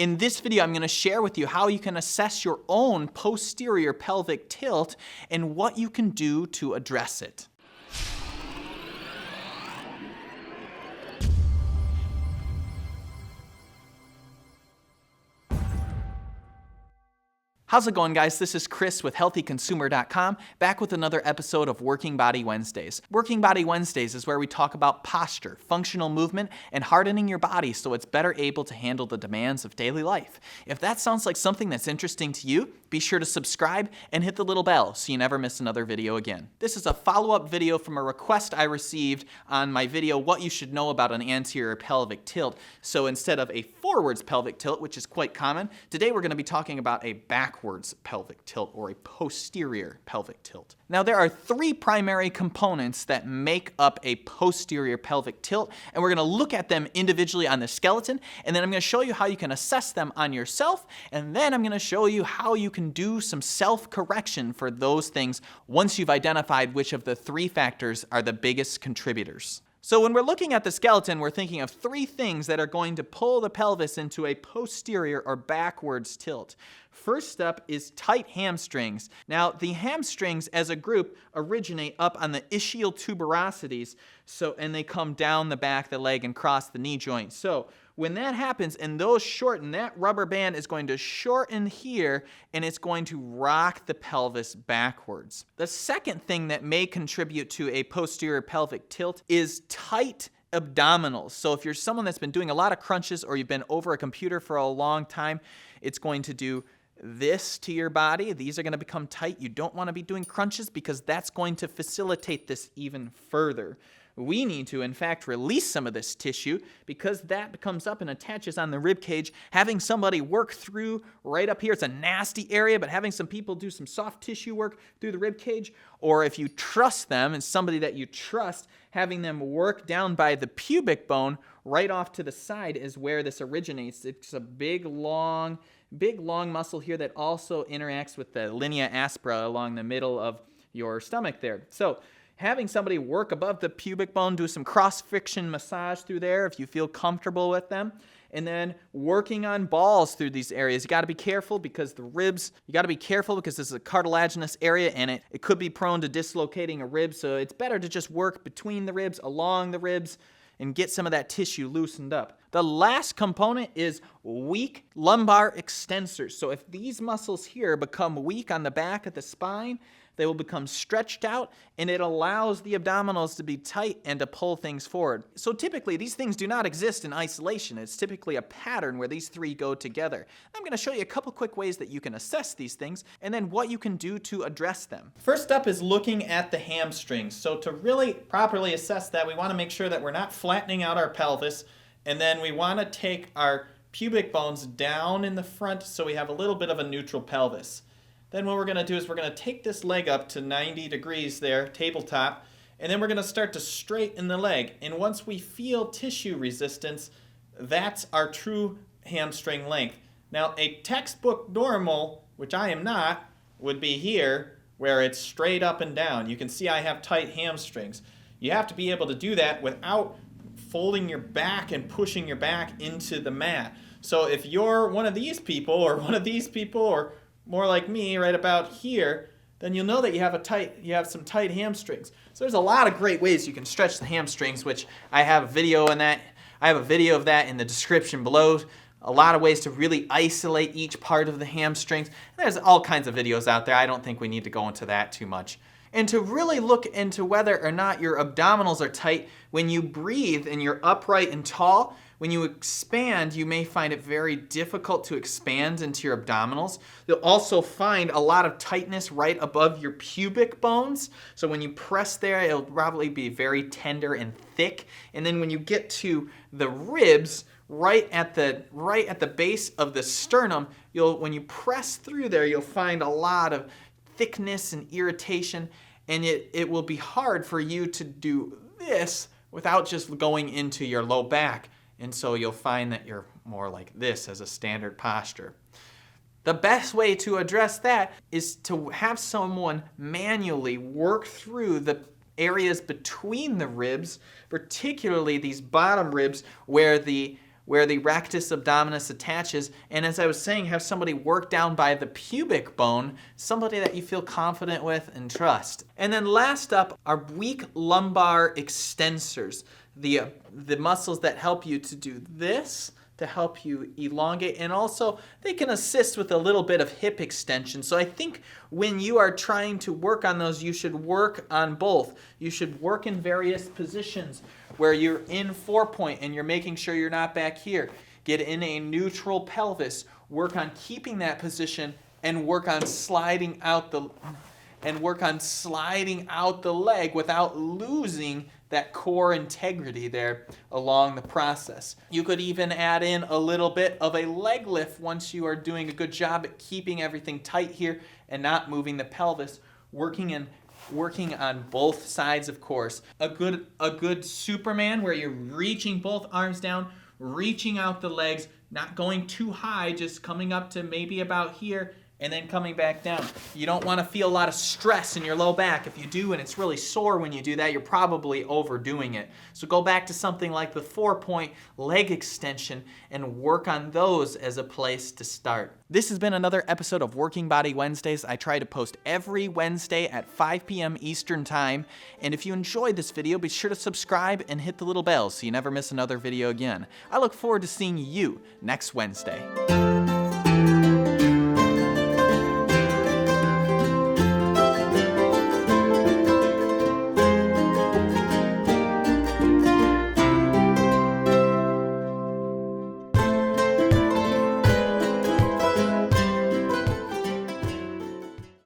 In this video, I'm going to share with you how you can assess your own posterior pelvic tilt and what you can do to address it. How's it going, guys? This is Chris with HealthyConsumer.com, back with another episode of Working Body Wednesdays. Working Body Wednesdays is where we talk about posture, functional movement, and hardening your body so it's better able to handle the demands of daily life. If that sounds like something that's interesting to you, be sure to subscribe and hit the little bell so you never miss another video again. This is a follow-up video from a request I received on my video, What You Should Know About an Anterior Pelvic Tilt. So instead of a forwards pelvic tilt, which is quite common, today we're going to be talking about a backwards pelvic tilt or a posterior pelvic tilt. Now, there are three primary components that make up a posterior pelvic tilt, and we're going to look at them individually on the skeleton, and then I'm going to show you how you can assess them on yourself, and then I'm going to show you how you can do some self-correction for those things once you've identified which of the three factors are the biggest contributors. So when we're looking at the skeleton, we're thinking of three things that are going to pull the pelvis into a posterior or backwards tilt. First up is tight hamstrings. Now, the hamstrings as a group originate up on the ischial tuberosities, and they come down the back of the leg and cross the knee joint. So when that happens and those shorten, that rubber band is going to shorten here and it's going to rock the pelvis backwards. The second thing that may contribute to a posterior pelvic tilt is tight abdominals. So if you're someone that's been doing a lot of crunches or you've been over a computer for a long time, it's going to do this to your body. These are going to become tight. You don't want to be doing crunches because that's going to facilitate this even further. We need to, in fact, release some of this tissue because that comes up and attaches on the rib cage. Having somebody work through right up here, it's a nasty area, but having some people do some soft tissue work through the rib cage, or if you trust them and somebody that you trust, having them work down by the pubic bone right off to the side is where this originates. It's a big, long muscle here that also interacts with the linea aspera along the middle of your stomach there. So having somebody work above the pubic bone, do some cross-friction massage through there if you feel comfortable with them, and then working on balls through these areas. You got to be careful because the ribs, this is a cartilaginous area and it could be prone to dislocating a rib, so it's better to just work between the ribs, along the ribs, and get some of that tissue loosened up. The last component is weak lumbar extensors. So if these muscles here become weak on the back of the spine, they will become stretched out, and it allows the abdominals to be tight and to pull things forward. So typically, these things do not exist in isolation. It's typically a pattern where these three go together. I'm going to show you a couple quick ways that you can assess these things, and then what you can do to address them. First up is looking at the hamstrings. So to really properly assess that, we want to make sure that we're not flattening out our pelvis, and then we want to take our pubic bones down in the front so we have a little bit of a neutral pelvis. Then what we're going to do is we're going to take this leg up to 90 degrees there, tabletop, and then we're going to start to straighten the leg. And once we feel tissue resistance, that's our true hamstring length. Now, a textbook normal, which I am not, would be here, where it's straight up and down. You can see I have tight hamstrings. You have to be able to do that without folding your back and pushing your back into the mat. So if you're one of these people, or more like me right about here, then you'll know that you have some tight hamstrings. So there's a lot of great ways you can stretch the hamstrings, which I have a video on that. I have a video of that in the description below. A lot of ways to really isolate each part of the hamstrings. There's all kinds of videos out there. I don't think we need to go into that too much. And to really look into whether or not your abdominals are tight, when you breathe and you're upright and tall, when you expand, you may find it very difficult to expand into your abdominals. You'll also find a lot of tightness right above your pubic bones. So when you press there, it'll probably be very tender and thick. And then when you get to the ribs, right at the base of the sternum, when you press through there, you'll find a lot of thickness and irritation, and it will be hard for you to do this without just going into your low back. And so you'll find that you're more like this as a standard posture. The best way to address that is to have someone manually work through the areas between the ribs, particularly these bottom ribs where where the rectus abdominis attaches. And as I was saying, have somebody work down by the pubic bone, somebody that you feel confident with and trust. And then last up are weak lumbar extensors, the muscles that help you to do this, to help you elongate, and also they can assist with a little bit of hip extension. So I think when you are trying to work on those, you should work on both. You should work in various positions where you're in 4-point and you're making sure you're not back here. Get in a neutral pelvis, work on keeping that position, and work on sliding out the leg without losing that core integrity there along the process. You could even add in a little bit of a leg lift once you are doing a good job at keeping everything tight here and not moving the pelvis, working on both sides, of course. A good Superman where you're reaching both arms down, reaching out the legs, not going too high, just coming up to maybe about here, and then coming back down. You don't want to feel a lot of stress in your low back. If you do and it's really sore when you do that, you're probably overdoing it. So go back to something like the 4-point leg extension and work on those as a place to start. This has been another episode of Working Body Wednesdays. I try to post every Wednesday at 5 p.m. Eastern Time. And if you enjoyed this video, be sure to subscribe and hit the little bell so you never miss another video again. I look forward to seeing you next Wednesday.